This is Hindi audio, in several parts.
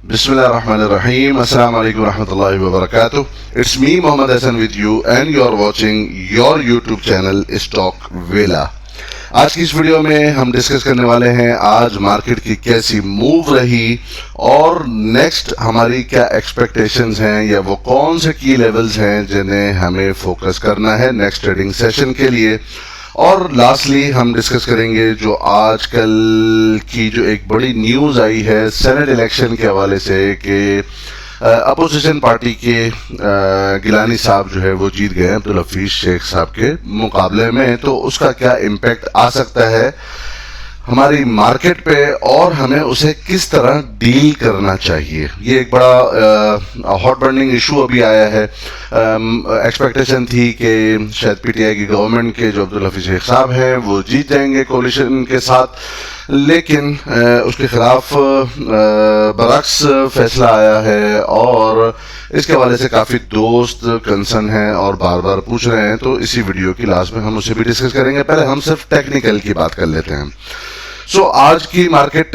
Bismillahirrahmanirrahim. Assalamu alaikum warahmatullahi wabarakatuh. It's me Mohammad Hassan with you and you're watching your YouTube channel Stock Vela. आज की इस वीडियो में हम डिस्कस करने वाले हैं आज मार्केट की कैसी मूव रही और नेक्स्ट हमारी क्या एक्सपेक्टेशंस हैं या वो कौन से की लेवल्स हैं जिन्हें हमें फोकस करना है नेक्स्ट ट्रेडिंग सेशन के लिए। और लास्टली हम डिस्कस करेंगे जो आजकल की जो एक बड़ी न्यूज़ आई है सेनेट इलेक्शन के हवाले से कि अपोजिशन पार्टी के गिलानी साहब जो है वो जीत गए अब्दुल हफीज शेख साहब के मुकाबले में, तो उसका क्या इम्पैक्ट आ सकता है हमारी मार्केट पे और हमें उसे किस तरह डील करना चाहिए। ये एक बड़ा हॉट बर्निंग इशू अभी आया है। एक्सपेक्टेशन थी कि शायद पीटीआई की गवर्नमेंट के जो अब्दुल हफीज शेख साहब हैं वो जीत जाएंगे कोलिशन के साथ, लेकिन उसके खिलाफ बरक्स फैसला आया है और इसके हवाले से काफ़ी दोस्त कंसर्न हैं और बार बार पूछ रहे हैं, तो इसी वीडियो की लास्ट में हम उसे भी डिस्कस करेंगे। पहले हम सिर्फ टेक्निकल की बात कर लेते हैं। आज की मार्केट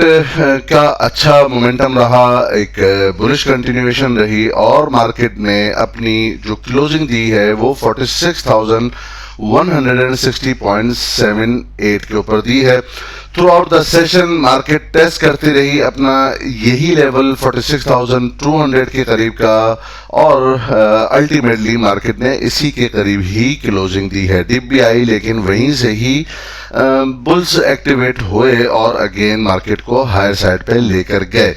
का अच्छा मोमेंटम रहा, एक बुलिश कंटिन्यूएशन रही और मार्केट ने अपनी जो क्लोजिंग दी है वो 46,160.78 के ऊपर दी है। Throughout the session market test करती रही अपना यही लेवल 46,200 के करीब का और अल्टीमेटली मार्केट ने इसी के करीब ही क्लोजिंग दी है। डिप भी आई लेकिन वहीं से ही बुल्स एक्टिवेट हुए और अगेन मार्केट को हायर साइड पे लेकर गए।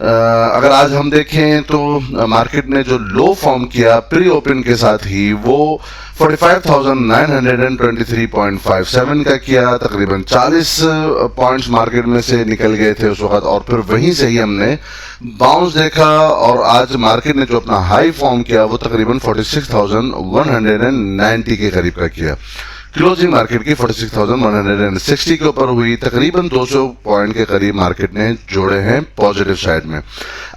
अगर आज हम देखें तो मार्केट ने जो लो फॉर्म किया प्री ओपन के साथ ही वो 45,923.57 का किया, तकरीबन 40 पॉइंट्स मार्केट में से निकल गए थे उस वक्त और फिर वहीं से ही हमने बाउंस देखा और आज मार्केट ने जो अपना हाई फॉर्म किया वो तकरीबन 46,190 के करीब का किया। क्लोजिंग मार्केट की 46,160 के ऊपर हुई, तकरीबन 200 पॉइंट के करीब मार्केट ने जोड़े हैं पॉजिटिव साइड में।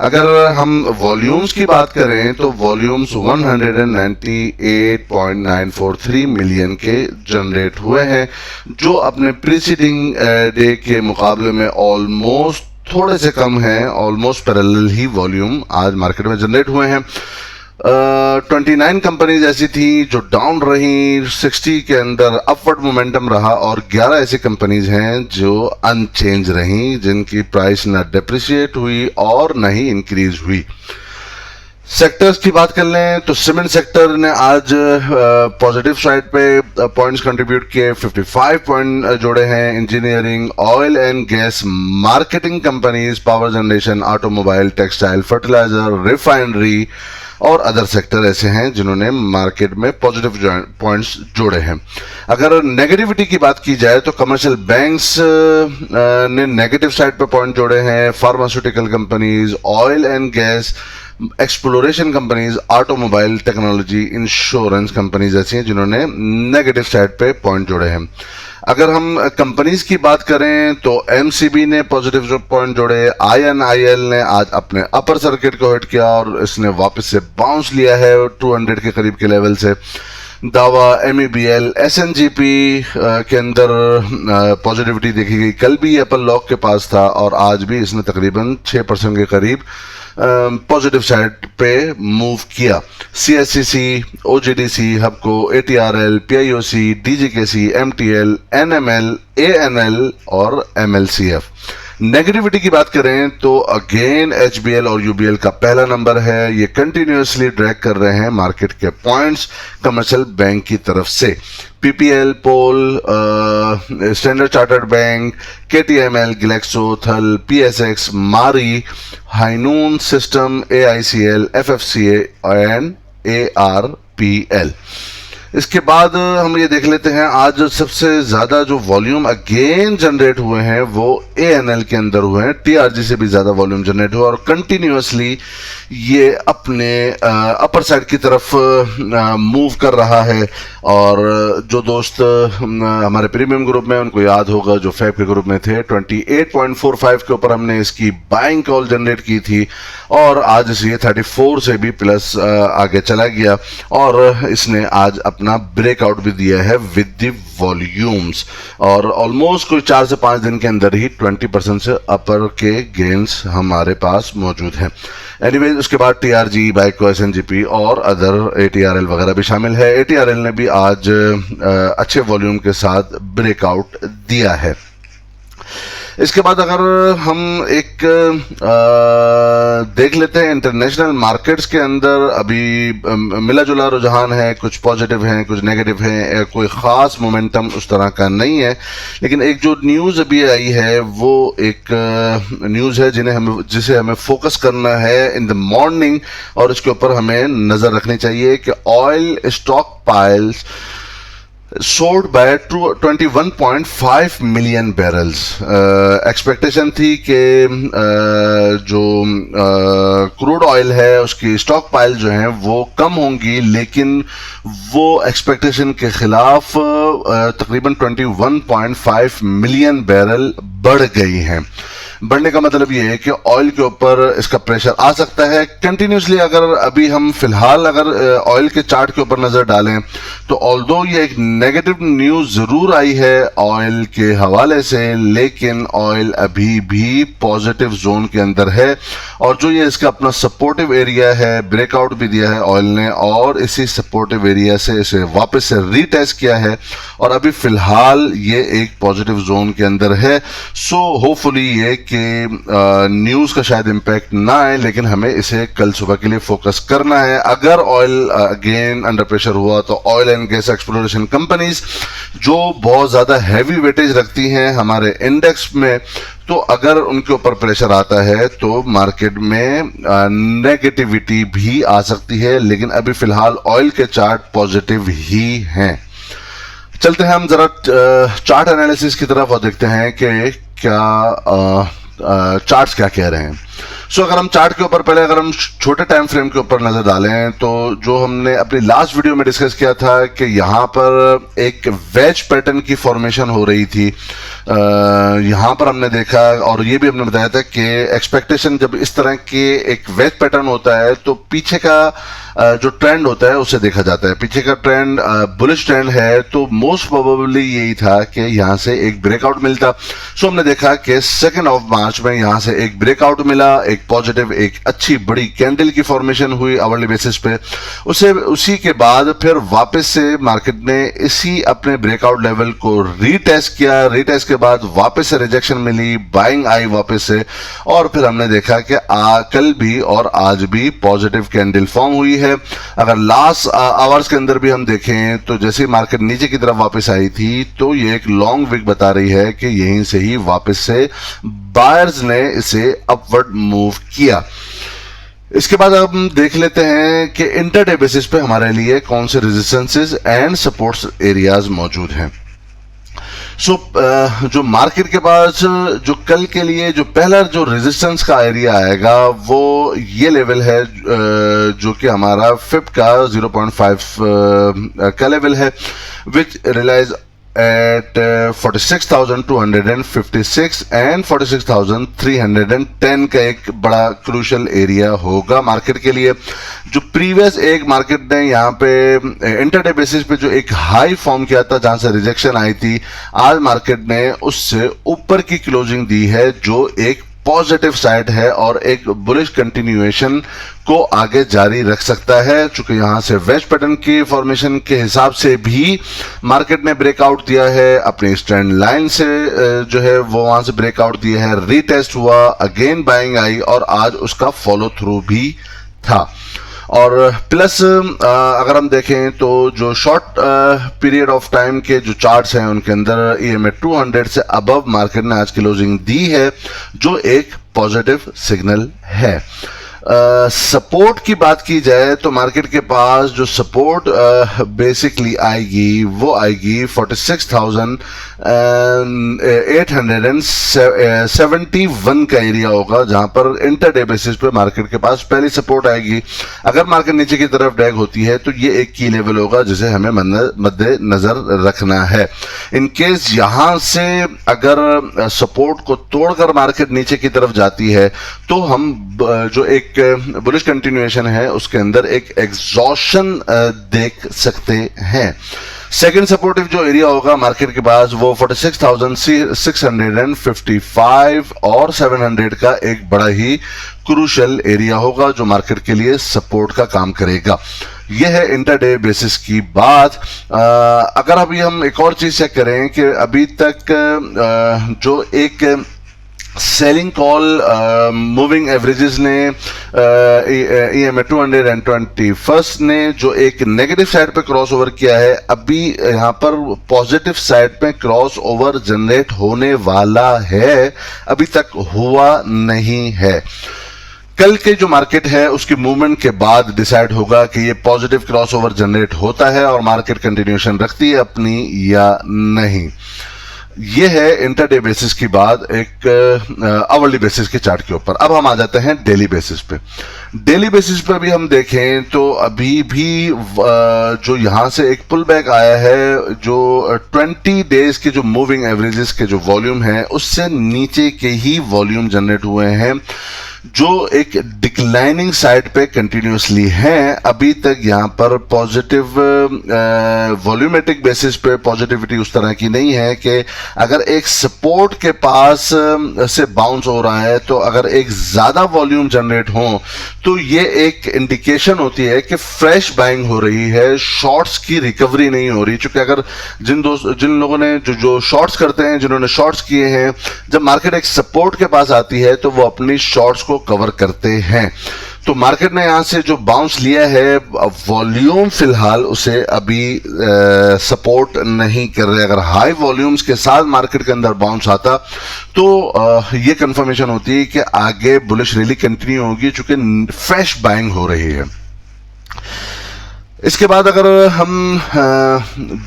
अगर हम वॉल्यूम्स की बात करें तो वॉल्यूम्स 198.943 मिलियन के जनरेट हुए हैं, जो अपने प्रीसीडिंग डे के मुकाबले में ऑलमोस्ट थोड़े से कम हैं, ऑलमोस्ट पैरेलल ही वॉल्यूम आज मार्केट में जनरेट हुए हैं। 29 कंपनीज ऐसी थी जो डाउन रही, 60 के अंदर अपवर्ड मोमेंटम रहा और 11 ऐसी कंपनीज हैं जो अनचेंज रहीं, जिनकी प्राइस ना डिप्रिशिएट हुई और ना ही इंक्रीज हुई। सेक्टर्स की बात कर लें तो सीमेंट सेक्टर ने आज पॉजिटिव साइड पे पॉइंट्स कंट्रीब्यूट किए, 55 पॉइंट जोड़े हैं। Engineering, oil and gas, marketing companies, power generation, automobile, textile, fertiliser, refinery और अदर सेक्टर ऐसे हैं जिन्होंने मार्केट में पॉजिटिव पॉइंट्स जोड़े हैं। अगर नेगेटिविटी की बात की जाए तो कमर्शियल बैंक्स ने नेगेटिव साइड पे पॉइंट जोड़े हैं, pharmaceutical companies, oil and gas, exploration companies, automobile, technology, insurance companies ऐसी हैं जिन्होंने नेगेटिव साइड पे पॉइंट जोड़े हैं। अगर हम कंपनीज की बात करें तो एमसीबी ने पॉजिटिव पॉइंट जोड़े, आईएनआईएल ने आज अपने अपर सर्किट को हिट किया और इसने वापस से बाउंस लिया है 200 के करीब के लेवल से। दावा, एमईबीएल, एसएनजीपी के अंदर पॉजिटिविटी देखी गई। कल भी एप्पल लॉक के पास था और आज भी इसने तकरीबन 6% के करीब पॉजिटिव साइड पे मूव किया। सीएससीसी, ओजीडीसी, हबको, एटीआरएल, पीआईओसी, डीजीकेसी, एमटीएल, एनएमएल, एएनएल और एमएलसीएफ। नेगेटिविटी की बात करें तो अगेन एचबीएल और यूबीएल का पहला नंबर है, ये कंटिन्यूअसली ड्रैग कर रहे हैं मार्केट के पॉइंट्स कमर्शियल बैंक की तरफ से। पीपीएल, पोल, स्टैंडर्ड चार्टर्ड बैंक, केटीएमएल, ग्लेक्सो, थल, पीएसएक्स, मारी, हाइनून सिस्टम, एआईसीएल, एफएफसीए एंड एआरपीएल। इसके बाद हम ये देख लेते हैं आज सबसे ज्यादा जो वॉल्यूम अगेन जनरेट हुए हैं वो एएनएल के अंदर हुए हैं, टीआरजी से भी ज्यादा वॉल्यूम जनरेट हुआ और कंटिन्यूअसली ये अपने अपर साइड की तरफ मूव कर रहा है। और जो दोस्त हमारे प्रीमियम ग्रुप में उनको याद होगा, जो फैब के ग्रुप में थे, 28.45 के ऊपर हमने इसकी बाइंग कॉल जनरेट की थी और आज ये 34 से भी प्लस आगे चला गया और इसने आज अपना ब्रेकआउट भी दिया है विद द वॉल्यूम्स, और ऑलमोस्ट कोई 4 से 5 दिन के अंदर ही 20% से अपर के गेन्स हमारे पास मौजूद हैं। एनीवेज उसके बाद TRG, बाइको, SNGP और अदर ATRL वगैरह भी शामिल है। ATRL ने भी आज अच्छे वॉल्यूम के साथ ब्रेकआउट दिया है। इसके बाद अगर हम एक देख लेते हैं इंटरनेशनल मार्केट्स के अंदर अभी मिला जुला रुझान है, कुछ पॉजिटिव हैं कुछ नेगेटिव हैं, कोई ख़ास मोमेंटम उस तरह का नहीं है। लेकिन एक जो न्यूज़ अभी आई है वो एक न्यूज़ है जिसे हमें फोकस करना है इन द मॉर्निंग, और इसके ऊपर हमें नज़र रखनी चाहिए कि oil stock piles sold by 21.5 million barrels. Expectation थी कि जो क्रूड ऑयल है उसकी स्टॉक पाइल जो हैं वो कम होंगी, लेकिन वो एक्सपेक्टेशन के खिलाफ तकरीबन 21.5 मिलियन बैरल बढ़ गई हैं। बढ़ने का मतलब ये है कि ऑयल के ऊपर इसका प्रेशर आ सकता है कंटिन्यूसली। अगर अभी हम फिलहाल अगर ऑयल के चार्ट के ऊपर नजर डालें तो ऑल्दो ये एक नेगेटिव न्यूज जरूर आई है ऑयल के हवाले से, लेकिन ऑयल अभी भी पॉजिटिव जोन के अंदर है, और जो ये इसका अपना सपोर्टिव एरिया है ब्रेकआउट भी दिया है ऑयल ने, और इसी सपोर्टिव एरिया से इसे वापस से रीटेस्ट किया है, और अभी फिलहाल ये एक पॉजिटिव जोन के अंदर है। सो होपफुली ये कि न्यूज़ का शायद इम्पैक्ट ना आए, लेकिन हमें इसे कल सुबह के लिए फोकस करना है। अगर ऑयल अगेन अंडर प्रेशर हुआ तो oil and gas exploration companies जो बहुत ज़्यादा हैवी वेटेज रखती हैं हमारे इंडेक्स में, तो अगर उनके ऊपर प्रेशर आता है तो मार्केट में नेगेटिविटी भी आ सकती है, लेकिन अभी फिलहाल ऑयल के चार्ट पॉजिटिव ही हैं। चलते हैं हम जरा चार्ट एनालिसिस की तरफ और देखते हैं कि क्या चार्ट्स क्या कह रहे हैं। सो अगर हम चार्ट के ऊपर पहले अगर हम छोटे टाइम फ्रेम के ऊपर नजर डालें तो जो हमने अपनी लास्ट वीडियो में डिस्कस किया था कि यहाँ पर एक वेज पैटर्न की फॉर्मेशन हो रही थी, यहाँ पर हमने देखा और ये भी हमने बताया था कि एक्सपेक्टेशन जब इस तरह के एक वेज पैटर्न होता है तो पीछे का जो ट्रेंड होता है उसे देखा जाता है। पीछे का ट्रेंड बुलिश ट्रेंड है, तो मोस्ट प्रोबेबली यही था कि यहाँ से एक ब्रेकआउट मिलता। सो हमने देखा कि 2 मार्च में यहाँ से एक ब्रेकआउट मिला, एक पॉजिटिव एक अच्छी बड़ी कैंडल की फॉर्मेशन हुई आवरली बेसिस पे। उसी के बाद फिर वापस से मार्केट ने इसी अपने ब्रेकआउट लेवल को रीटेस्ट किया। रीटेस्ट के बाद वापस से रिजेक्शन मिली, बाइंग आई वापस से, और फिर हमने देखा कि कल भी और आज भी पॉजिटिव कैंडल फॉर्म हुई है। अगर लास्ट आवर्स के अंदर भी हम देखें तो जैसे मार्केट नीचे की तरफ वापस आई थी तो ये एक लॉन्ग विक बता रही है कि यहीं से ही वापस से बायर्स ने इसे अपवर्ड मूव किया। इसके बाद हम देख लेते हैं कि इंटरडे बेसिस पे हमारे लिए कौन से रेजिस्टेंसेस एंड सपोर्ट्स एरियाज मौजूद हैं। सो जो मार्केट के पास जो कल के लिए जो पहला जो रेजिस्टेंस का एरिया आएगा वो ये लेवल है जो कि हमारा फिप का 0.5 का लेवल है, विच रियलाइज at 46,256 एंड 46,310 का एक बड़ा क्रूशल एरिया होगा मार्केट के लिए। जो प्रीवियस एक मार्केट ने यहाँ पे इंटरडे बेसिस पे जो एक हाई फॉर्म किया था जहां से रिजेक्शन आई थी, आज मार्केट ने उससे ऊपर की क्लोजिंग दी है जो एक पॉजिटिव साइड है और एक बुलिश कंटिन्यूएशन को आगे जारी रख सकता है। चूंकि यहां से वेज पैटर्न की फॉर्मेशन के हिसाब से भी मार्केट ने ब्रेकआउट दिया है, अपनी स्ट्रेंड लाइन से जो है वो वहां से ब्रेकआउट दिया है, रीटेस्ट हुआ, अगेन बाइंग आई और आज उसका फॉलो थ्रू भी था। और प्लस अगर हम देखें तो जो शॉर्ट पीरियड ऑफ टाइम के जो चार्ट्स हैं उनके अंदर EMA 200 से अबव मार्केट ने आज क्लोजिंग दी है जो एक पॉजिटिव सिग्नल है। सपोर्ट की बात की जाए तो मार्केट के पास जो सपोर्ट बेसिकली आएगी वो आएगी 46,871 का एरिया होगा, जहां पर इंटरडे बेसिस पे मार्केट के पास पहली सपोर्ट आएगी। अगर मार्केट नीचे की तरफ ड्रैग होती है तो ये एक की लेवल होगा जिसे हमें मद्दे नजर रखना है। इन केस यहां से अगर सपोर्ट को तोड़कर मार्केट नीचे की तरफ जाती है तो हम जो एक एक बुलिश कंटिन्यूएशन है उसके अंदर एक एग्जॉशन देख सकते हैं। सेकंड सपोर्टिव जो एरिया होगा मार्केट के पास वो 46,655 और 700 का एक बड़ा ही क्रूशियल एरिया होगा जो मार्केट के लिए सपोर्ट का काम करेगा। यह है इंटरडे बेसिस की बात। अगर अभी हम एक और चीज चेक करें कि अभी तक जो एक सेलिंग कॉल मूविंग एवरेजेस ने EMA 221 ने जो एक नेगेटिव साइड पे क्रॉस ओवर किया है, अभी यहां पर पॉजिटिव साइड पे क्रॉस ओवर जनरेट होने वाला है, अभी तक हुआ नहीं है। कल के जो मार्केट है उसकी मूवमेंट के बाद डिसाइड होगा कि ये पॉजिटिव क्रॉस ओवर जनरेट होता है और मार्केट कंटिन्यूएशन रखती है अपनी या नहीं। ये है इंटरडे बेसिस की बात एक आवरली बेसिस के चार्ट के ऊपर। अब हम आ जाते हैं डेली बेसिस पे। डेली बेसिस पे भी हम देखें तो अभी भी जो यहां से एक पुल बैक आया है, जो 20 डेज के जो मूविंग एवरेजेस के जो वॉल्यूम है उससे नीचे के ही वॉल्यूम जनरेट हुए हैं, जो एक डिक्लाइनिंग साइड पे कंटिन्यूसली हैं। अभी तक यहां पर पॉजिटिव वॉल्यूमेट्रिक बेसिस पे पॉजिटिविटी उस तरह की नहीं है कि अगर एक सपोर्ट के पास से बाउंस हो रहा है तो अगर एक ज्यादा वॉल्यूम जनरेट हो तो ये एक इंडिकेशन होती है कि फ्रेश बाइंग हो रही है, शॉर्ट्स की रिकवरी नहीं हो रही। क्योंकि अगर जिन लोगों ने जो शॉर्ट्स करते हैं, जिन्होंने शॉर्ट्स किए हैं, जब मार्केट एक सपोर्ट के पास आती है तो वो अपनी शॉर्ट्स को कवर करते हैं। तो मार्केट ने यहां से जो बाउंस लिया है, वॉल्यूम फिलहाल उसे अभी सपोर्ट नहीं कर रहे। अगर हाई वॉल्यूम्स के साथ मार्केट के अंदर बाउंस आता तो ये कंफर्मेशन होती है कि आगे बुलिश रैली कंटिन्यू होगी, चूंकि फ्रेश बाइंग हो रही है। इसके बाद अगर हम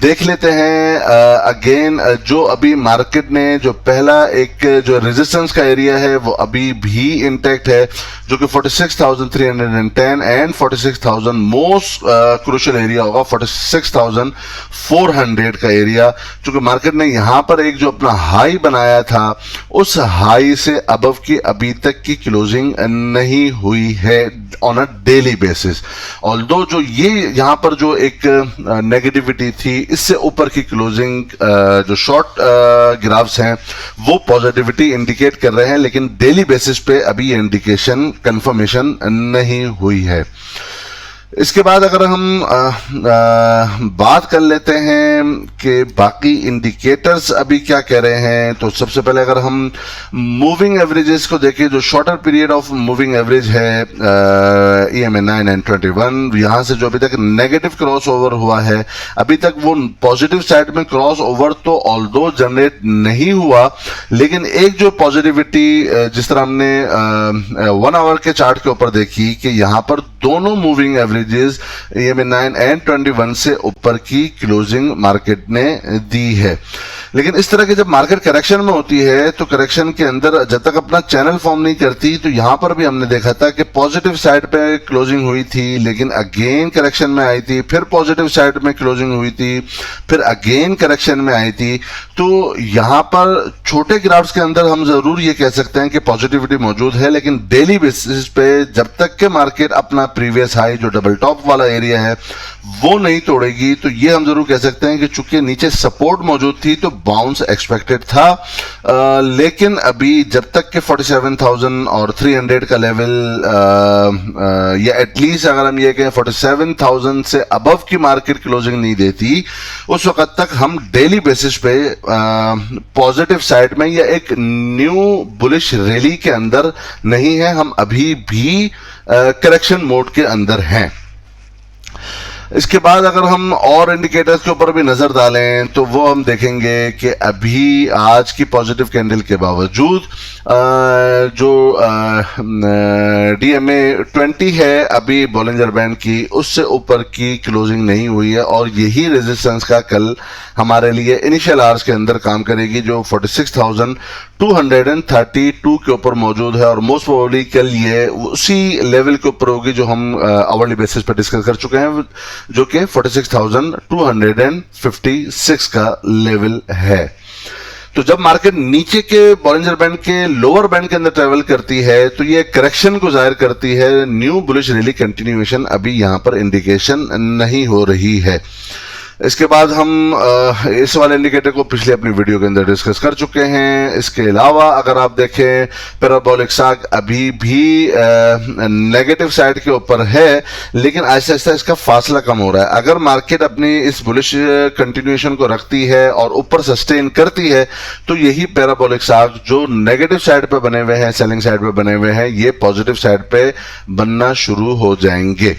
देख लेते हैं अगेन जो अभी मार्केट ने जो पहला एक जो रेजिस्टेंस का एरिया है वो अभी भी इंटैक्ट है, जो कि 46,310 एंड 46,000 मोस्ट क्रूशियल एरिया होगा 46,400 का एरिया। चूंकि मार्केट ने यहां पर एक जो अपना हाई बनाया था उस हाई से अबव की अभी तक की क्लोजिंग नहीं हुई है on a daily basis. Although जो ये यहां पर जो एक नेगेटिविटी थी, इससे ऊपर की क्लोजिंग जो शॉर्ट ग्राफ्स हैं वो पॉजिटिविटी इंडिकेट कर रहे हैं, लेकिन डेली बेसिस पे अभी ये इंडिकेशन कंफर्मेशन नहीं हुई है। इसके बाद अगर हम बात कर लेते हैं कि बाकी इंडिकेटर्स अभी क्या कह रहे हैं, तो सबसे पहले अगर हम मूविंग एवरेजेस को देखें, जो shorter period of moving average है EMA 9 एंड 21, यहां से जो अभी तक नेगेटिव क्रॉस ओवर हुआ है, अभी तक वो पॉजिटिव साइड में क्रॉस ओवर तो ऑल्दो जनरेट नहीं हुआ, लेकिन एक जो पॉजिटिविटी जिस तरह हमने 1 आवर के चार्ट के ऊपर देखी कि यहां पर दोनों मूविंग एवरेजेस EMA 9 एंड 21 से ऊपर की क्लोजिंग मार्केट ने दी है। लेकिन इस तरह की जब मार्केट करेक्शन में होती है तो करेक्शन के अंदर जब तक अपना चैनल फॉर्म नहीं करती, तो यहां पर भी हमने देखा था कि पॉजिटिव साइड पे क्लोजिंग हुई थी, लेकिन अगेन करेक्शन में आई थी, फिर पॉजिटिव साइड में क्लोजिंग हुई थी, फिर अगेन करेक्शन में आई थी। तो यहां पर छोटे ग्राफ्स के अंदर हम जरूर ये कह सकते हैं कि पॉजिटिविटी मौजूद है, लेकिन डेली बेसिस पे जब तक के मार्केट अपना प्रीवियस हाई जो डबल टॉप वाला एरिया है वो नहीं तोड़ेगी, तो ये हम जरूर कह सकते हैं कि चूंकि नीचे सपोर्ट मौजूद थी तो बाउंस एक्सपेक्टेड था। लेकिन अभी जब तक के 47,000 और 300 का लेवल या एटलीस्ट अगर हम ये कहें 47,000 से अबव की मार्केट क्लोजिंग नहीं देती, उस वक्त तक हम डेली बेसिस पे पॉजिटिव साइड में या एक न्यू बुलिश रैली के अंदर नहीं है, हम अभी भी करेक्शन मोड के अंदर हैं। इसके बाद अगर हम और इंडिकेटर्स के ऊपर भी नजर डालें तो वो हम देखेंगे कि अभी आज की पॉजिटिव कैंडल के बावजूद जो DMA 20 है अभी बॉलिंजर बैंड की, उससे ऊपर की क्लोजिंग नहीं हुई है, और यही रेजिस्टेंस का कल हमारे लिए इनिशियल आवर्स के अंदर काम करेगी, जो 46,232 के ऊपर मौजूद है, और मोस्ट प्रोबेबली कल ये उसी लेवल के ऊपर होगी जो हम आवरली बेसिस पर डिस्कस कर चुके हैं, जो कि 46,256 का लेवल है। तो जब मार्केट नीचे के बॉलिंजर बैंड के लोअर बैंड के अंदर ट्रेवल करती है तो ये करेक्शन को जाहिर करती है, न्यू बुलिश रैली कंटिन्यूएशन अभी यहां पर इंडिकेशन नहीं हो रही है। इसके बाद हम इस वाले इंडिकेटर को पिछले अपनी वीडियो के अंदर डिस्कस कर चुके हैं। इसके अलावा अगर आप देखें पैराबोलिक साग अभी भी नेगेटिव साइड के ऊपर है, लेकिन आहिस्ता आहिस्ता इसका फासला कम हो रहा है। अगर मार्केट अपनी इस बुलिश कंटिन्यूएशन को रखती है और ऊपर सस्टेन करती है तो यही पैराबोलिक साग जो नेगेटिव साइड पे बने हुए हैं, सेलिंग साइड पे बने हुए हैं, ये पॉजिटिव साइड पे बनना शुरू हो जाएंगे।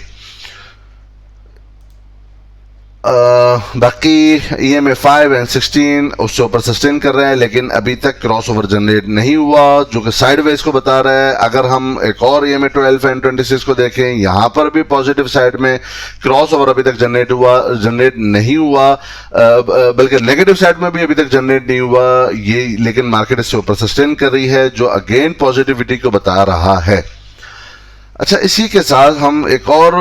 बाकी EMA 5 एंड 16 उससे ऊपर सस्टेन कर रहे हैं, लेकिन अभी तक क्रॉसओवर जनरेट नहीं हुआ जो कि साइडवेज को बता रहा है। अगर हम एक और EMA 12 एंड 26 को देखें, यहां पर भी पॉजिटिव साइड में क्रॉसओवर अभी तक जनरेट नहीं हुआ, बल्कि नेगेटिव साइड में भी अभी तक जनरेट नहीं हुआ ये, लेकिन मार्केट इससे ऊपर सस्टेन कर रही है जो अगेन पॉजिटिविटी को बता रहा है। अच्छा, इसी के साथ हम एक और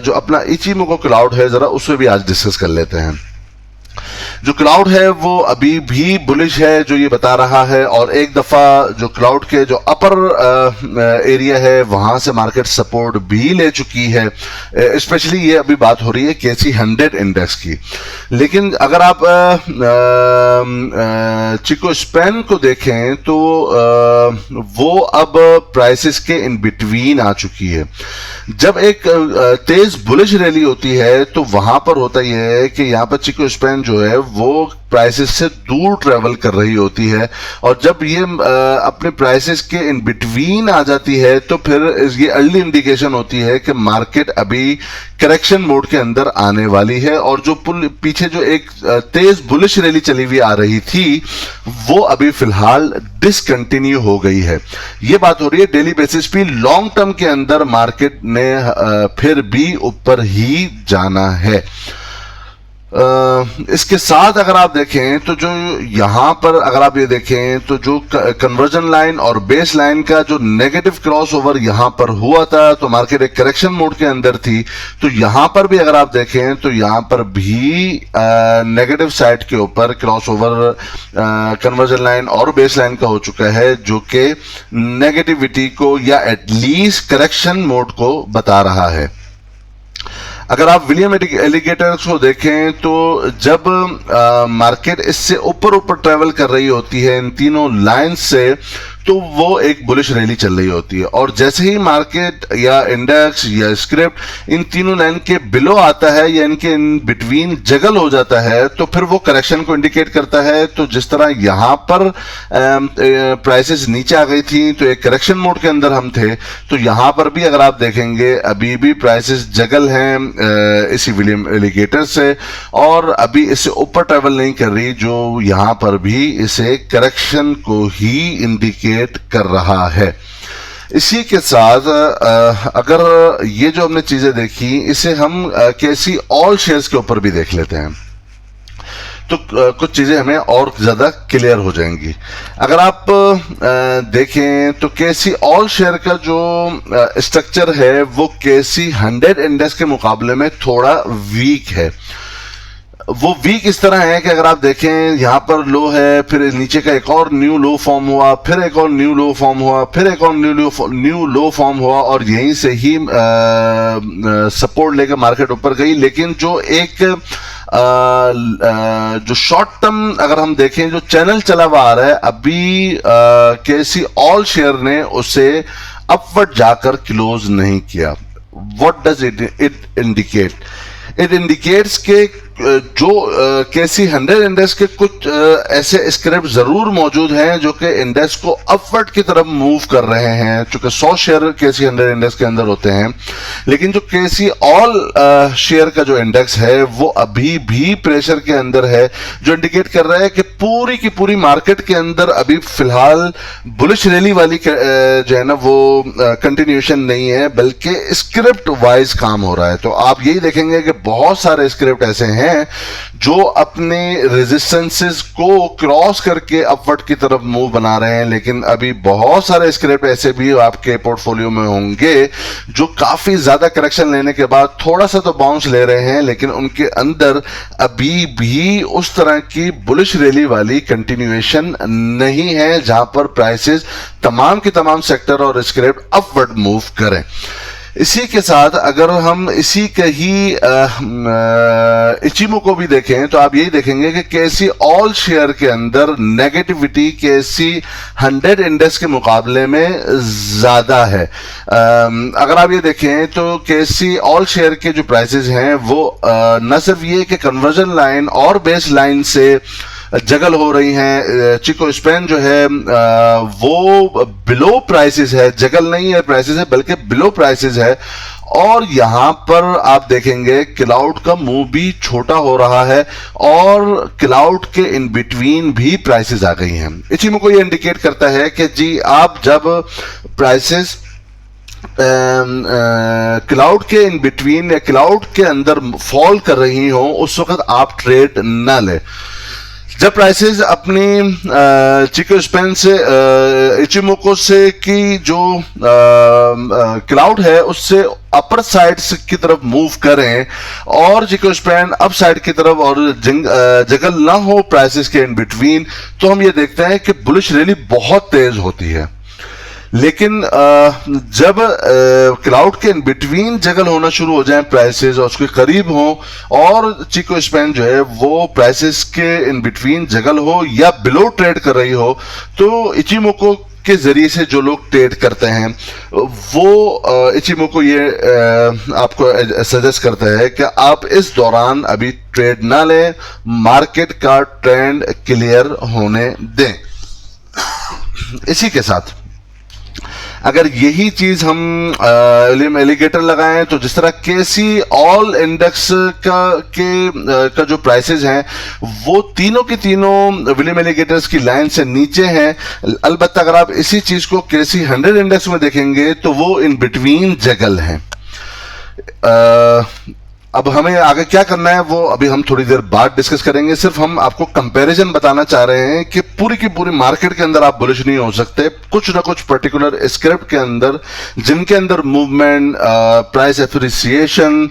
जो अपना इचिमोको क्लाउड है जरा उसमें भी आज डिस्कस कर लेते हैं। जो क्लाउड है वो अभी भी बुलिश है जो ये बता रहा है, और एक दफा जो क्लाउड के जो अपर एरिया है वहां से मार्केट सपोर्ट भी ले चुकी है। स्पेशली ये अभी बात हो रही है KC 100 इंडेक्स की, लेकिन अगर आप चिको स्पैन को देखें तो वो अब प्राइसेस के इन बिटवीन आ चुकी है। जब एक तेज बुलिश रैली होती है तो वहां पर होता यह है कि यहाँ पर चिको स्पैन जो है वो प्राइसेस से दूर ट्रेवल कर रही होती है, और जब ये अपने प्राइसेस के इन बिटवीन आ जाती है तो फिर ये अर्ली इंडिकेशन होती है कि मार्केट अभी करेक्शन मोड के अंदर आने वाली है, और जो पीछे जो एक तेज बुलिश रैली चली हुई आ रही थी वो अभी फिलहाल डिसकंटिन्यू हो गई है। ये बात हो रही है डेली बेसिस पे। लॉन्ग टर्म के अंदर मार्केट ने फिर भी ऊपर ही जाना है। इसके साथ अगर आप देखें तो जो यहां पर अगर आप ये देखें तो जो कन्वर्जन लाइन और बेस लाइन का जो नेगेटिव क्रॉसओवर यहां पर हुआ था तो मार्केट एक करेक्शन मोड के अंदर थी, तो यहां पर भी अगर आप देखें तो यहां पर भी नेगेटिव साइड के ऊपर क्रॉसओवर कन्वर्जन लाइन और बेस लाइन का हो चुका है जो कि नेगेटिविटी को या एटलीस्ट करेक्शन मोड को बता रहा है। अगर आप विलियम एलिगेटर्स को देखें तो जब मार्केट इससे ऊपर ट्रेवल कर रही होती है इन तीनों लाइंस से, तो वो एक बुलिश रैली चल रही होती है, और जैसे ही मार्केट या इंडेक्स या स्क्रिप्ट इन तीनों लाइन के बिलो आता है या इनके इन बिटवीन जगल हो जाता है तो फिर वो करेक्शन को इंडिकेट करता है। तो जिस तरह यहां पर प्राइसेस नीचे आ गई थी तो एक करेक्शन मोड के अंदर हम थे, तो यहां पर भी अगर आप देखेंगे अभी भी प्राइसेस जगल हैं इसी विलियम एलिगेटर से, और अभी इससे ऊपर ट्रेवल नहीं कर रही, जो यहां पर भी इसे करेक्शन को ही इंडिकेट कर रहा है। इसी के साथ अगर ये जो हमने चीजें देखी इसे हम KC ऑल शेयर्स के ऊपर भी देख लेते हैं तो कुछ चीजें हमें और ज्यादा क्लियर हो जाएंगी। अगर आप देखें तो KC ऑल शेयर का जो स्ट्रक्चर है वो KC 100 इंडेक्स के मुकाबले में थोड़ा वीक है। वो वीक इस तरह है कि अगर आप देखें यहाँ पर लो है, फिर नीचे का एक और न्यू लो फॉर्म हुआ, फिर एक और न्यू लो फॉर्म हुआ, फिर एक और न्यू लो फॉर्म हुआ, और यहीं से ही सपोर्ट लेकर मार्केट ऊपर गई। लेकिन जो एक जो शॉर्ट टर्म अगर हम देखें जो चैनल चला हुआ आ रहा है अभी KC ऑल शेयर ने उसे अपवर्ड जाकर क्लोज नहीं किया। What does it indicate? It indicates के जो KC 100 इंडेक्स के कुछ ऐसे स्क्रिप्ट जरूर मौजूद हैं जो कि इंडेक्स को अपवर्ड की तरफ मूव कर रहे हैं, चूंकि 100 शेयर KC 100 इंडेक्स के अंदर होते हैं, लेकिन जो KC ऑल शेयर का जो इंडेक्स है वो अभी भी प्रेशर के अंदर है, जो इंडिकेट कर रहा है कि पूरी की पूरी मार्केट के अंदर अभी फिलहाल बुलिश रैली वाली जो है ना वो कंटिन्यूएशन नहीं है, बल्कि स्क्रिप्ट वाइज काम हो रहा है। तो आप यही देखेंगे कि बहुत सारे स्क्रिप्ट ऐसे हैं हैं जो अपने रेजिस्टेंसेस को क्रॉस करके अपवर्ड की तरफ मूव बना रहे हैं, लेकिन अभी बहुत सारे स्क्रिप्ट ऐसे भी आपके पोर्टफोलियो में होंगे जो काफी ज्यादा करेक्शन लेने के बाद थोड़ा सा तो बाउंस ले रहे हैं, लेकिन उनके अंदर अभी भी उस तरह की बुलिश रैली वाली कंटिन्यूएशन नहीं है जहां पर प्राइसेस तमाम के तमाम सेक्टर और स्क्रिप्ट अपवर्ड मूव करें। इसी के साथ अगर हम इसी के ही इचिमो को भी देखें तो आप यही देखेंगे कि केसी ऑल शेयर के अंदर नेगेटिविटी केसी 100 इंडेक्स के मुकाबले में ज्यादा है। अगर आप ये देखें तो केसी ऑल शेयर के जो प्राइसेस हैं वो न सिर्फ ये कि कन्वर्जन लाइन और बेस लाइन से जगल हो रही हैं, चिको स्पेन जो है वो बिलो प्राइसेस है, जगल नहीं है प्राइसेस है बल्कि बिलो प्राइसेस है। और यहां पर आप देखेंगे क्लाउड का मूव भी छोटा हो रहा है और क्लाउड के इन बिटवीन भी प्राइसेस आ गई हैं। इचिमो को ये इंडिकेट करता है कि जी आप जब प्राइसेस क्लाउड के इन बिटवीन या क्लाउड के अंदर फॉल कर रही हो उस वक्त आप ट्रेड ना लें। जब प्राइसेस अपनी चिको स्पेन से इचिमोको से की जो क्लाउड है उससे अपर साइड की तरफ मूव करें और चिको स्पेन अप साइड की तरफ और जगल ना हो प्राइसेस के इन बिटवीन, तो हम ये देखते हैं कि बुलिश रैली बहुत तेज होती है। लेकिन जब क्लाउड के इन बिटवीन जगल होना शुरू हो जाए प्राइसेस और उसके करीब हो और चिको स्पेन जो है वो प्राइसेस के इन बिटवीन जगल हो या बिलो ट्रेड कर रही हो, तो इचिमोको के जरिए से जो लोग ट्रेड करते हैं वो इचिमोको ये आपको सजेस्ट करता है कि आप इस दौरान अभी ट्रेड ना लें, मार्केट का ट्रेंड क्लियर होने दें। इसी के साथ अगर यही चीज हम एलिगेटर लगाएं तो जिस तरह केसी ऑल इंडेक्स का जो प्राइसेस हैं वो तीनों के तीनों विलियम एलिगेटर्स की लाइन से नीचे हैं। अलबत्ता अगर आप इसी चीज को केसी 100 इंडेक्स में देखेंगे तो वो इन बिटवीन जगल हैं। अब हमें आगे क्या करना है वो अभी हम थोड़ी देर बाद डिस्कस करेंगे। सिर्फ हम आपको कंपैरिजन बताना चाह रहे हैं कि पूरी की पूरी मार्केट के अंदर आप बुलिश नहीं हो सकते। कुछ ना कुछ पर्टिकुलर स्क्रिप्ट के अंदर जिनके अंदर movement, price appreciation,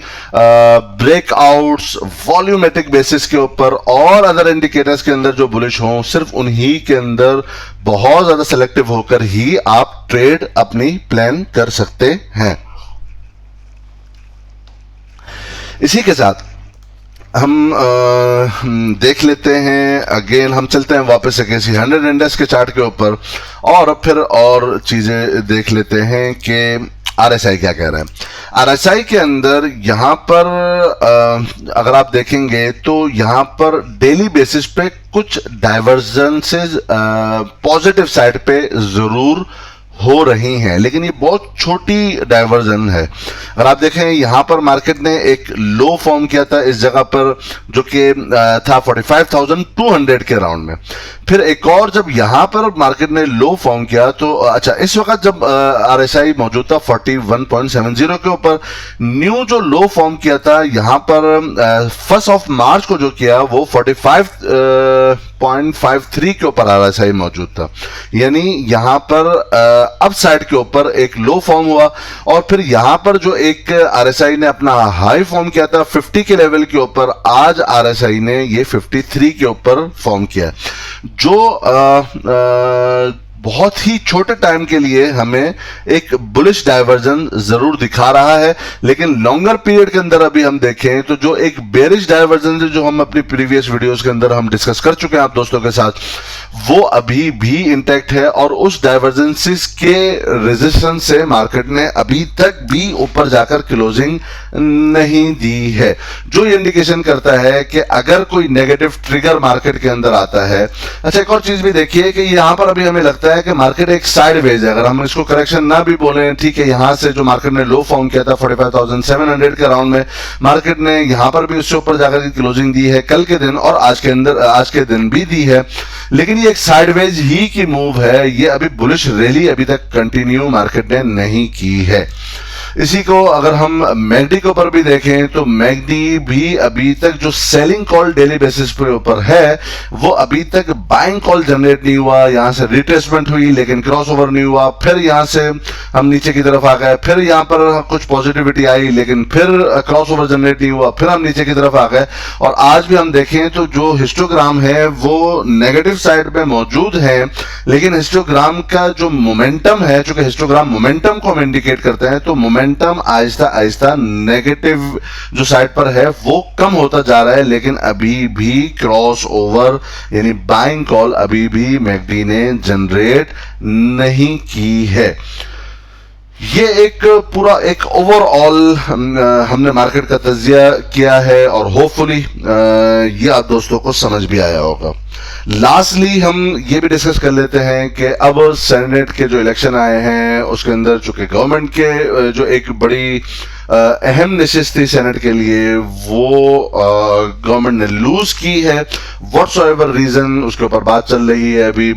breakouts, volumetric basis के ऊपर और अदर इंडिकेटर्स के अंदर जो बुलिश हों, सिर्फ उन्हीं के अंदर बहुत ज्यादा सेलेक्टिव होकर ही आप ट्रेड अपनी प्लान कर सकते हैं। इसी के साथ हम देख लेते हैं, अगेन हम चलते हैं वापस से केसी 100 इंडेक्स के चार्ट के ऊपर और फिर और चीजें देख लेते हैं कि आरएसआई क्या कह रहा है। आरएसआई के अंदर यहां पर अगर आप देखेंगे तो यहां पर डेली बेसिस पे कुछ डाइवर्जेंसेस पॉजिटिव साइड पे जरूर हो रही हैं, लेकिन ये बहुत छोटी डाइवर्जन है। अगर आप देखें यहां पर मार्केट ने एक लो फॉर्म किया था इस जगह पर जो कि था 45,200 के राउंड में। फिर एक और जब यहां पर मार्केट ने लो फॉर्म किया तो अच्छा इस वक्त जब आरएसआई मौजूद था 41.70 के ऊपर, न्यू जो लो फॉर्म किया था यहां पर 1 मार्च को जो किया वो 45.53 के ऊपर आरएसआई मौजूद था। यानी यहां पर अप साइड के ऊपर एक लो फॉर्म हुआ और फिर यहां पर जो एक आरएसआई ने अपना हाई फॉर्म किया था 50 के लेवल के ऊपर, आज आरएसआई ने ये 53 के ऊपर फॉर्म किया, जो बहुत ही छोटे टाइम के लिए हमें एक बुलिश डाइवर्जन जरूर दिखा रहा है। लेकिन लॉन्गर पीरियड के अंदर अभी हम देखें तो जो एक बेरिश डाइवर्जन जो हम अपनी प्रीवियस वीडियोस के अंदर हम डिस्कस कर चुके हैं आप दोस्तों के साथ, वो अभी भी इंटैक्ट है और उस डाइवर्जेंसेस के रेजिस्टेंस से मार्केट ने अभी तक भी ऊपर जाकर क्लोजिंग नहीं दी है, जो ये इंडिकेशन करता है कि अगर कोई नेगेटिव ट्रिगर मार्केट के अंदर आता है। अच्छा एक और चीज भी देखिए कि यहां पर अभी हमें लगता है कि मार्केट एक साइडवेज है, अगर हम इसको करेक्शन ना भी बोले, ठीक है, यहां से जो मार्केट ने लो फॉर्म किया था 45,700 के राउंड में, मार्केट ने यहां पर भी उससे ऊपर जाकर क्लोजिंग दी है कल के दिन और आज के दिन भी दी है, लेकिन ये एक साइडवेज ही की मूव है। ये अभी बुलिश रैली अभी तक कंटिन्यू मार्केट ने नहीं की है। इसी को अगर हम मैगडी के ऊपर भी देखें तो मैगडी भी अभी तक जो सेलिंग कॉल डेली बेसिस पे ऊपर है वो अभी तक बाइंग कॉल जनरेट नहीं हुआ। यहां से रिट्रेसमेंट हुई लेकिन क्रॉसओवर नहीं हुआ, फिर यहां से हम नीचे की तरफ आ गए, फिर यहां पर कुछ पॉजिटिविटी आई लेकिन फिर क्रॉसओवर जनरेट नहीं हुआ, फिर हम नीचे की तरफ आ गए। और आज भी हम देखें तो जो हिस्टोग्राम है वो नेगेटिव साइड पे मौजूद है, लेकिन हिस्टोग्राम का जो मोमेंटम है, चूंकि हिस्टोग्राम मोमेंटम को हम इंडिकेट करते हैं, तो मोमेंटम आहिस्ता आहिस्ता नेगेटिव जो साइड पर है वो कम होता जा रहा है, लेकिन अभी भी क्रॉस ओवर यानी बाइंग कॉल अभी भी मैकडी ने जनरेट नहीं की है। ये एक पूरा एक ओवरऑल हमने मार्केट का तज्जिया किया है और होपफुली ये आप दोस्तों को समझ भी आया होगा। लास्टली हम ये भी डिस्कस कर लेते हैं कि अब सेनेट के जो इलेक्शन आए हैं उसके अंदर चूंकि गवर्नमेंट के जो एक बड़ी अहम नशिस्त थी सेनेट के लिए वो गवर्नमेंट ने लूज की है। व्हाट्सएवर रीजन उसके ऊपर बात चल रही है, अभी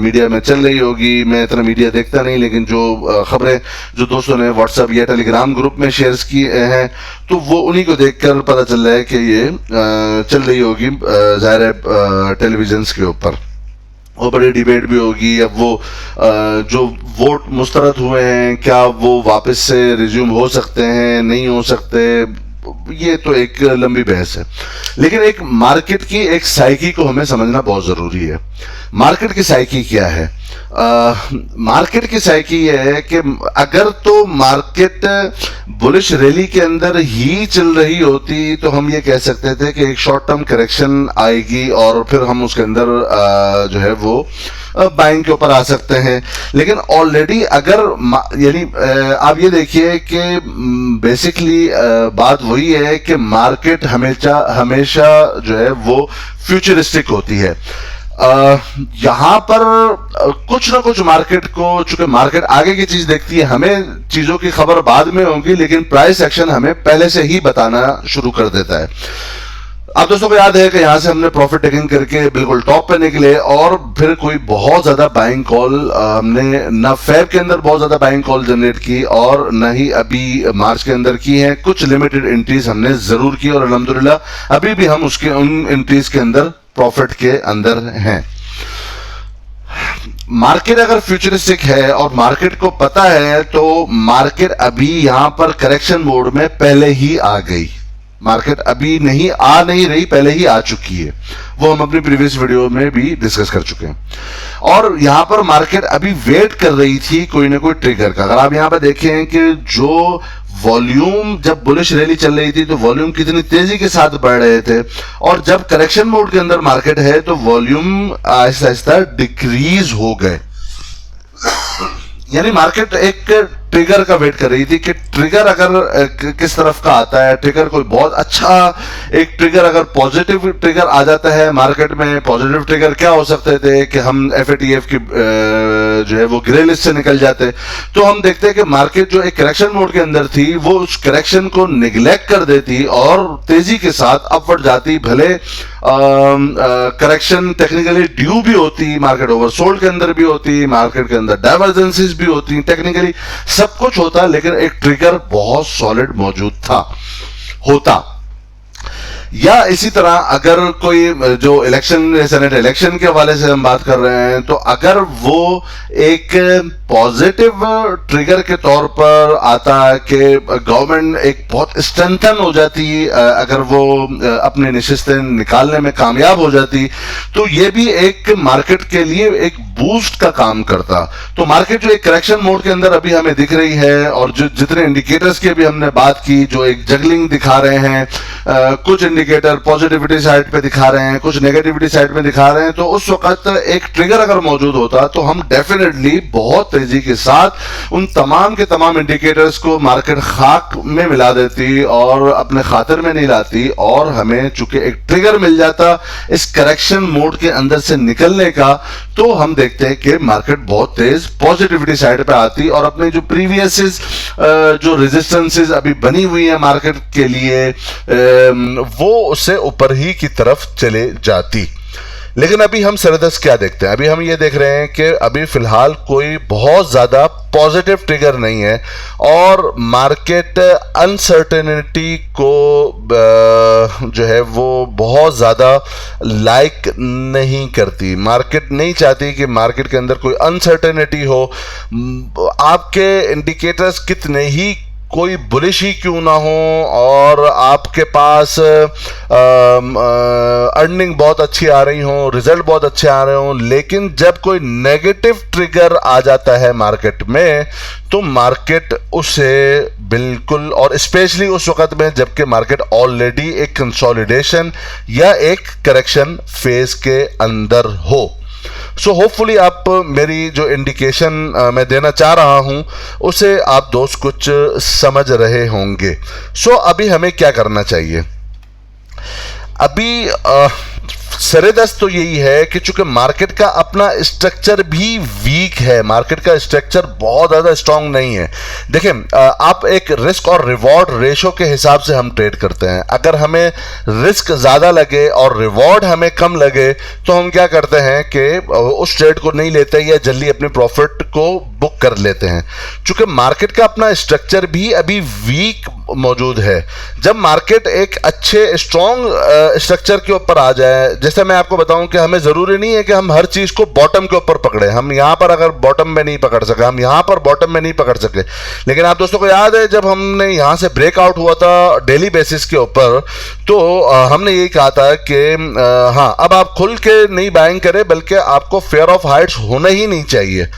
मीडिया में चल रही होगी। मैं इतना मीडिया देखता नहीं, लेकिन जो खबरें जो दोस्तों ने व्हाट्सएप या टेलीग्राम ग्रुप में शेयर की हैं तो वो उन्हीं को देखकर पता चल रहा है कि ये चल रही होगी जाहिर है टेलीविजन के ऊपर, वो बड़ी डिबेट भी होगी। अब वो जो वोट मुस्तरद हुए हैं क्या वो वापस से रिज्यूम हो सकते हैं, नहीं हो सकते, ये तो एक लंबी बहस है। लेकिन एक मार्केट की एक साइकी को हमें समझना बहुत जरूरी है। मार्केट की साइकी क्या है? मार्केट की साइकी ये है कि अगर तो मार्केट बुलिश रैली के अंदर ही चल रही होती तो हम ये कह सकते थे कि एक शॉर्ट टर्म करेक्शन आएगी और फिर हम उसके अंदर जो है वो बाइंग के ऊपर आ सकते हैं। लेकिन ऑलरेडी अगर यानी आप ये देखिए कि बेसिकली बात वही है कि मार्केट हमेशा जो है वो फ्यूचरिस्टिक होती है। यहां पर कुछ ना कुछ मार्केट को, चूंकि मार्केट आगे की चीज देखती है, हमें चीजों की खबर बाद में होगी लेकिन प्राइस एक्शन हमें पहले से ही बताना शुरू कर देता है। आप दोस्तों को याद है कि यहां से हमने प्रॉफिट टेकिंग करके बिल्कुल टॉप पे निकले और फिर कोई बहुत ज्यादा बाइंग कॉल हमने ना फेब के अंदर बहुत ज्यादा बाइंग कॉल जनरेट की और ना ही अभी मार्च के अंदर की है। कुछ लिमिटेड एंट्रीज हमने जरूर की और अल्हम्दुलिल्लाह अभी भी हम उसके उन एंट्रीज के अंदर प्रॉफिट के अंदर हैं। मार्केट अगर फ्यूचरिस्टिक है और मार्केट को पता है तो मार्केट अभी यहां पर करेक्शन मोड में पहले ही आ गई। मार्केट अभी नहीं रही, पहले ही आ चुकी है। वो हम अपनी प्रीवियस वीडियो में भी डिस्कस कर चुके हैं। और यहां पर मार्केट अभी वेट कर रही थी कोई ना कोई ट्रिगर का। अगर आप यहां पर देखें कि जो वॉल्यूम जब बुलिश रैली चल रही थी तो वॉल्यूम कितनी तेजी के साथ बढ़ रहे थे और जब करेक्शन मोड के अंदर मार्केट है तो वॉल्यूम आहिस्ता आहिस्ता डिक्रीज हो गए। यानी मार्केट एक ट्रिगर का वेट कर रही थी कि ट्रिगर अगर किस तरफ का आता है, ट्रिगर कोई बहुत अच्छा एक ट्रिगर अगर पॉजिटिव ट्रिगर आ जाता है मार्केट में। पॉजिटिव ट्रिगर क्या हो सकते थे कि हम FATF की जो है वो ग्रे लिस्ट से निकल जाते। तो हम देखते हैं कि मार्केट जो एक करेक्शन मोड के अंदर थी वो उस करेक्शन को निगलेक्ट कर देती और तेजी के साथ अपवर्ड जाती। भले करेक्शन टेक्निकली ड्यू भी होती, मार्केट ओवरसोल्ड के अंदर भी होती, मार्केट के अंदर डाइवर्जेंसेस भी होती, टेक्निकली सब कुछ होता, लेकिन एक ट्रिगर बहुत सॉलिड मौजूद होता। या इसी तरह अगर कोई जो इलेक्शन, सेनेट इलेक्शन के हवाले से हम बात कर रहे हैं, तो अगर वो एक पॉजिटिव ट्रिगर के तौर पर आता कि गवर्नमेंट एक बहुत स्ट्रेंथन हो जाती, अगर वो अपने नशिस्तें निकालने में कामयाब हो जाती, तो ये भी एक मार्केट के लिए एक बूस्ट का काम करता। तो मार्केट जो एक करेक्शन मोड के अंदर अभी हमें दिख रही है और जो जितने इंडिकेटर्स की अभी हमने बात की, जो एक जगलिंग दिखा रहे हैं, कुछ इंडिकेटर पॉजिटिविटी साइड पे दिखा रहे हैं, कुछ नेगेटिविटी साइड पे दिखा रहे हैं, तो उस वक्त एक ट्रिगर अगर मौजूद होता तो हम डेफिनेटली बहुत तेजी के साथ उन तमाम के तमाम इंडिकेटर्स को मार्केट खाक में मिला देती और अपने खातिर में नहीं लाती और हमें चूंकि एक ट्रिगर मिल जाता इस करेक्शन मोड के अंदर से निकलने का, तो हम देखते हैं कि मार्केट बहुत तेज पॉजिटिविटी साइड पे आती और अपने जो प्रीवियस जो रेजिस्टेंसेस अभी बनी हुई है मार्केट के लिए वो उससे ऊपर ही की तरफ चले जाती। लेकिन अभी हम सरदस्त क्या देखते हैं, अभी हम ये देख रहे हैं कि अभी फिलहाल कोई बहुत ज़्यादा पॉजिटिव ट्रिगर नहीं है और मार्केट अनसर्टेनिटी को जो है वो बहुत ज़्यादा लाइक नहीं करती। मार्केट नहीं चाहती कि मार्केट के अंदर कोई अनसर्टेनिटी हो। आपके इंडिकेटर्स कितने ही कोई बुलिश ही क्यों ना हो और आपके पास अर्निंग बहुत अच्छी आ रही हो, रिजल्ट बहुत अच्छे आ रहे हो, लेकिन जब कोई नेगेटिव ट्रिगर आ जाता है मार्केट में तो मार्केट उसे बिल्कुल, और स्पेशली उस वक्त में जबकि मार्केट ऑलरेडी एक कंसोलिडेशन या एक करेक्शन फेज के अंदर हो। सो होपफुली आप मेरी जो इंडिकेशन मैं देना चाह रहा हूं उसे आप दोस्त कुछ समझ रहे होंगे। सो अभी हमें क्या करना चाहिए? अभी सरेदस्त तो यही है कि चूंकि मार्केट का अपना स्ट्रक्चर भी वीक है, मार्केट का स्ट्रक्चर बहुत ज़्यादा स्ट्रांग नहीं है। देखिए, आप एक रिस्क और रिवॉर्ड रेशो के हिसाब से हम ट्रेड करते हैं। अगर हमें रिस्क ज़्यादा लगे और रिवॉर्ड हमें कम लगे तो हम क्या करते हैं कि उस ट्रेड को नहीं लेते या जल्दी अपने प्रॉफिट को बुक कर लेते हैं। चूंकि मार्केट का अपना स्ट्रक्चर भी अभी वीक मौजूद है। जब मार्केट एक अच्छे स्ट्रांग स्ट्रक्चर के ऊपर आ जाए, जैसे मैं आपको बताऊं कि हमें जरूरी नहीं है कि हम हर चीज को बॉटम के ऊपर पकड़े। हम यहां पर अगर बॉटम में नहीं पकड़ सके, हम यहां पर बॉटम में नहीं पकड़ सके, लेकिन आप दोस्तों को याद है जब हमने यहां से ब्रेकआउट हुआ था डेली बेसिस के ऊपर तो हमने यही कहा था कि हाँ, अब आप खुल के नहीं बाइंग करें बल्कि आपको फेयर ऑफ हाइट्स होना ही नहीं चाहिए।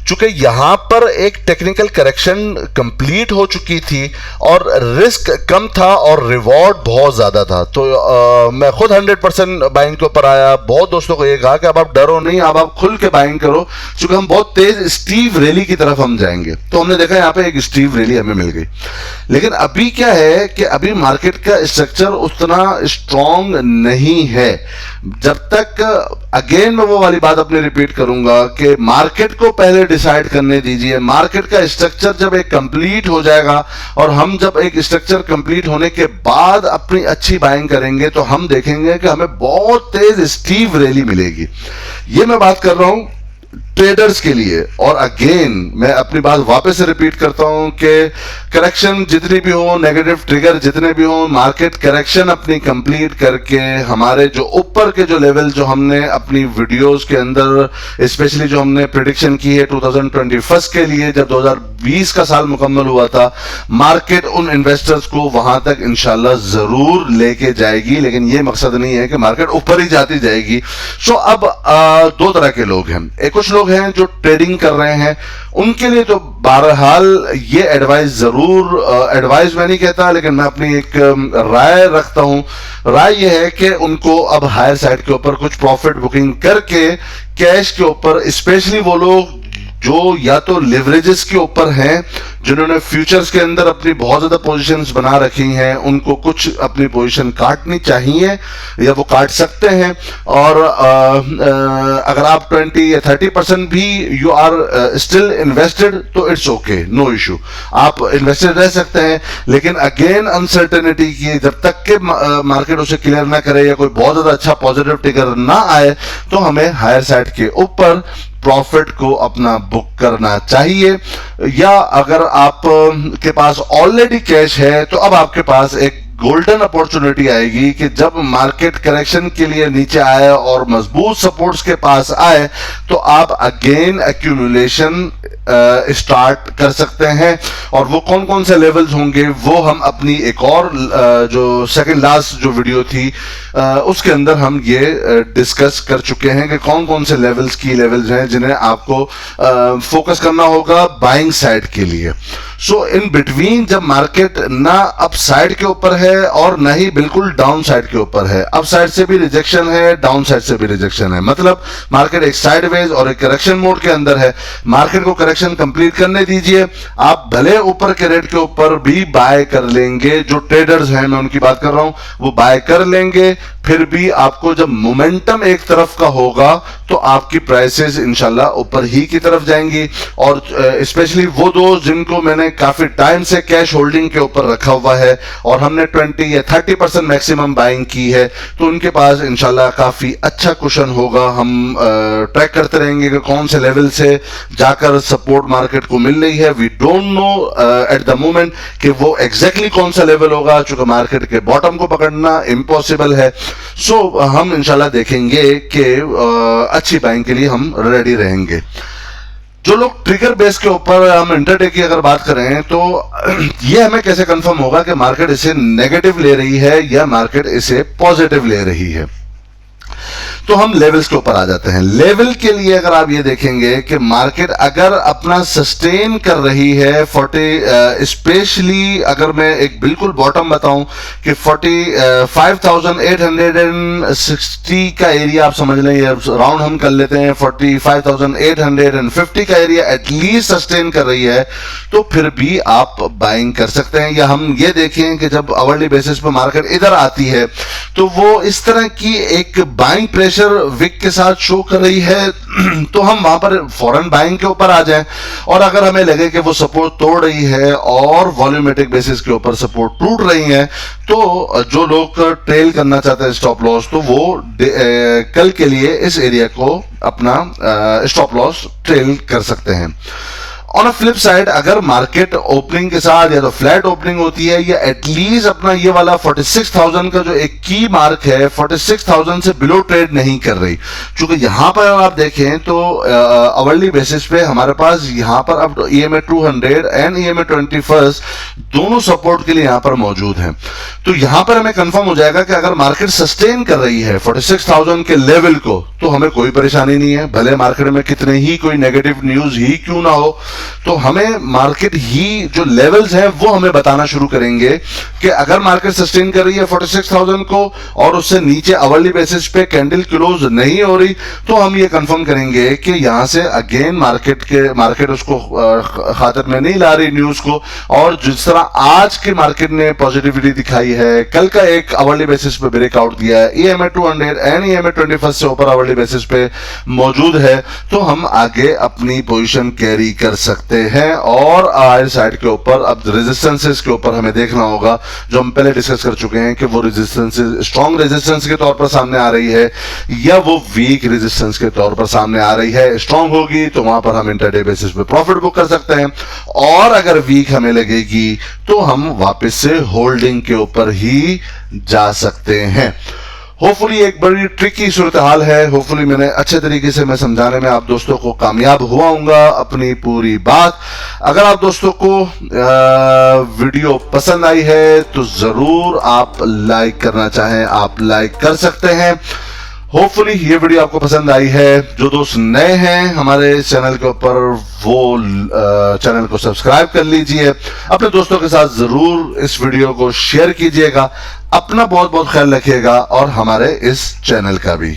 चूंकि यहां पर एक टेक्निकल करेक्शन कंप्लीट हो चुकी थी और रिस्क कम था और रिवॉर्ड बहुत ज्यादा था, तो मैं खुद 100% बाइंग के ऊपर आया। बहुत दोस्तों को ये कहा कि अब आप डरो नहीं, अब आप खुल के बाइंग करो, चूंकि हम बहुत तेज स्टीव रैली की तरफ हम जाएंगे। तो हमने देखा यहाँ पे एक स्टीव रैली हमें मिल गई। लेकिन अभी क्या है कि अभी मार्केट का स्ट्रक्चर उतना स्ट्रांग नहीं है। जब तक, अगेन मैं वो वाली बात अपनी रिपीट करूंगा कि मार्केट को पहले डिसाइड करने दीजिए। मार्केट का स्ट्रक्चर जब एक कंप्लीट हो जाएगा और हम जब एक स्ट्रक्चर कंप्लीट होने के बाद अपनी अच्छी बाइंग करेंगे तो हम देखेंगे कि हमें बहुत तेज स्टीव रैली मिलेगी। ये मैं बात कर रहा हूं ट्रेडर्स के लिए। और अगेन मैं अपनी बात वापस से रिपीट करता हूं कि करेक्शन जितनी भी हो, नेगेटिव ट्रिगर जितने भी हो, मार्केट करेक्शन अपनी कंप्लीट करके हमारे जो ऊपर के जो लेवल जो हमने अपनी वीडियोस के अंदर स्पेशली जो हमने प्रेडिक्शन की है 2021 के लिए, जब 2020 का साल मुकम्मल हुआ था, मार्केट उन इन्वेस्टर्स को वहां तक इंशाल्लाह जरूर लेके जाएगी। लेकिन ये मकसद नहीं है कि मार्केट ऊपर ही जाती जाएगी। सो अब दो तरह के लोग हैं। एक कुछ लोग हैं जो ट्रेडिंग कर रहे हैं, उनके लिए तो बहरहाल ये एडवाइस जरूर, एडवाइस मैं नहीं कहता लेकिन मैं अपनी एक राय रखता हूं। राय ये है कि उनको अब हायर साइड के ऊपर कुछ प्रॉफिट बुकिंग करके कैश के ऊपर, स्पेशली वो लोग जो या तो लिवरेजेस के ऊपर हैं, जिन्होंने फ्यूचर्स के अंदर अपनी बहुत ज्यादा पोजीशंस बना रखी हैं, उनको कुछ अपनी पोजीशन काटनी चाहिए या वो काट सकते हैं। और अगर आप 20 या 30% भी यू आर स्टिल इन्वेस्टेड तो इट्स ओके, नो इशू, आप इन्वेस्टेड रह सकते हैं। लेकिन अगेन अनसर्टेनिटी की जब तक के मार्केट उसे क्लियर ना करे या कोई बहुत ज्यादा अच्छा पॉजिटिव ट्रिगर ना आए तो हमें हायर साइड के ऊपर प्रॉफिट को अपना बुक करना चाहिए। या अगर आप के पास ऑलरेडी कैश है तो अब आपके पास एक गोल्डन अपॉर्चुनिटी आएगी कि जब मार्केट करेक्शन के लिए नीचे आए और मजबूत सपोर्ट्स के पास आए तो आप अगेन एक्यूमुलेशन स्टार्ट कर सकते हैं। और वो कौन कौन से लेवल्स होंगे वो हम अपनी एक और जो सेकंड लास्ट जो वीडियो थी उसके अंदर हम ये डिस्कस कर चुके हैं कि कौन कौन से लेवल्स, की लेवल्स हैं जिन्हें आपको फोकस करना होगा बाइंग साइड के लिए। सो इन बिटवीन जब मार्केट ना अप साइड के ऊपर है और ना ही बिल्कुल डाउन साइड के ऊपर है, अप साइड से भी रिजेक्शन है, डाउन साइड से भी रिजेक्शन है, मतलब मार्केट एक साइडवेज और एक करेक्शन मोड के अंदर है। मार्केट को करेक्शन कंप्लीट करने दीजिए। आप भले ऊपर के रेट के ऊपर भी बाय कर लेंगे, जो ट्रेडर्स हैं मैं उनकी बात कर रहा हूं, वो बाय कर लेंगे, फिर भी आपको जब मोमेंटम एक तरफ का होगा तो आपकी प्राइसेस इंशाल्लाह ऊपर ही की तरफ जाएंगी। और स्पेशली वो दोस्त जिनको मैंने काफी टाइम से कैश होल्डिंग के ऊपर रखा हुआ है और हमने 20 या 30% मैक्सिमम बाइंग की है, तो उनके पास इंशाल्लाह काफी अच्छा कुशन होगा। हम ट्रैक करते रहेंगे कि कौन से लेवल से जाकर सपोर्ट मार्केट को मिल रही है। We don't know at the moment कि वो एग्जैक्टली कौन सा लेवल होगा, चूंकि मार्केट के बॉटम को पकड़ना इम्पॉसिबल है। सो हम इंशाल्लाह देखेंगे कि अच्छी बाइंग के लिए हम रेडी रहेंगे। जो लोग ट्रिगर बेस के ऊपर, हम इंटरडे की अगर बात करें तो ये हमें कैसे कंफर्म होगा कि मार्केट इसे नेगेटिव ले रही है या मार्केट इसे पॉजिटिव ले रही है? तो हम लेवल्स के ऊपर आ जाते हैं। लेवल के लिए अगर आप ये देखेंगे कि मार्केट अगर अपना सस्टेन कर रही है 40, स्पेशली अगर मैं एक बिल्कुल बॉटम बताऊं कि 45,860 का एरिया आप समझ लें, ये राउंड हम कर लेते हैं, 45,850 का एरिया एटलीस्ट सस्टेन कर रही है, तो फिर भी आप बाइंग कर सकते हैं। या हम ये देखें कि जब आवरली बेसिस पर मार्केट इधर आती है तो वो इस तरह की एक बाइंग प्रेशर विक के साथ शो कर रही है, तो हम वहां पर फॉरेन बाइंग के ऊपर आ जाएं। और अगर हमें लगे कि वो सपोर्ट तोड़ रही है और वॉल्यूमेट्रिक बेसिस के ऊपर सपोर्ट टूट रही है, तो जो लोग ट्रेल करना चाहते हैं स्टॉप लॉस, तो वो कल के लिए इस एरिया को अपना स्टॉप लॉस ट्रेल कर सकते हैं। ऑन अ फ्लिप साइड, अगर मार्केट ओपनिंग के साथ या तो फ्लैट ओपनिंग होती है या एटलीस्ट अपना ये वाला 46,000 का जो एक की मार्क है, 46,000 से बिलो ट्रेड नहीं कर रही, क्योंकि यहां पर आप देखें तो आवरली बेसिस पे हमारे पास यहां पर अब EMA 200 एंड EMA 21 दोनों सपोर्ट के लिए यहां पर मौजूद हैं। तो यहां पर हमें कंफर्म हो जाएगा कि अगर मार्केट सस्टेन कर रही है 46,000 के लेवल को, तो हमें कोई परेशानी नहीं है, भले मार्केट में कितने ही कोई नेगेटिव न्यूज ही क्यों ना हो। तो हमें मार्केट ही जो लेवल्स हैं वो हमें बताना शुरू करेंगे कि अगर मार्केट सस्टेन कर रही है 46,000 को और उससे नीचे आवरली बेसिस पे कैंडल क्लोज नहीं हो रही, तो हम ये कंफर्म करेंगे कि यहां से अगेन मार्केट उसको खातिर में नहीं ला रही न्यूज को। और जिस तरह आज के मार्केट ने पॉजिटिविटी दिखाई है, कल का एक आवरली बेसिस पे ब्रेकआउट दिया है, EMA 200 एंड EMA 21 से ऊपर आवरली बेसिस पे मौजूद है, तो हम आगे अपनी पोजीशन कैरी कर सकते हैं। और आज साइड के ऊपर अब रेजिस्टेंसेस के ऊपर हमें देखना होगा, जो हम पहले डिस्कस कर चुके हैं कि वो रेजिस्टेंसेस स्ट्रॉन्ग रेजिस्टेंस के तौर पर सामने आ रही है या वो वीक रेजिस्टेंस के तौर पर सामने आ रही है। स्ट्रॉन्ग होगी तो वहां पर हम इंटरडे बेसिस पे प्रॉफिट बुक कर सकते हैं, और अगर वीक हमें लगेगी तो हम वापस से होल्डिंग के ऊपर ही जा सकते हैं। होपफुली एक बड़ी ट्रिकी सूरत हाल है। होपफुली मैंने अच्छे तरीके से मैं समझाने में आप दोस्तों को कामयाब हुआ हूंगा अपनी पूरी बात। अगर आप दोस्तों को वीडियो पसंद आई है तो जरूर आप लाइक करना चाहें आप लाइक कर सकते हैं। होपफुली ये वीडियो आपको पसंद आई है। जो दोस्त नए हैं हमारे चैनल के ऊपर, वो चैनल को सब्सक्राइब कर लीजिए, अपने दोस्तों के साथ जरूर इस वीडियो को शेयर कीजिएगा। अपना बहुत बहुत ख्याल रखिएगा और हमारे इस चैनल का भी।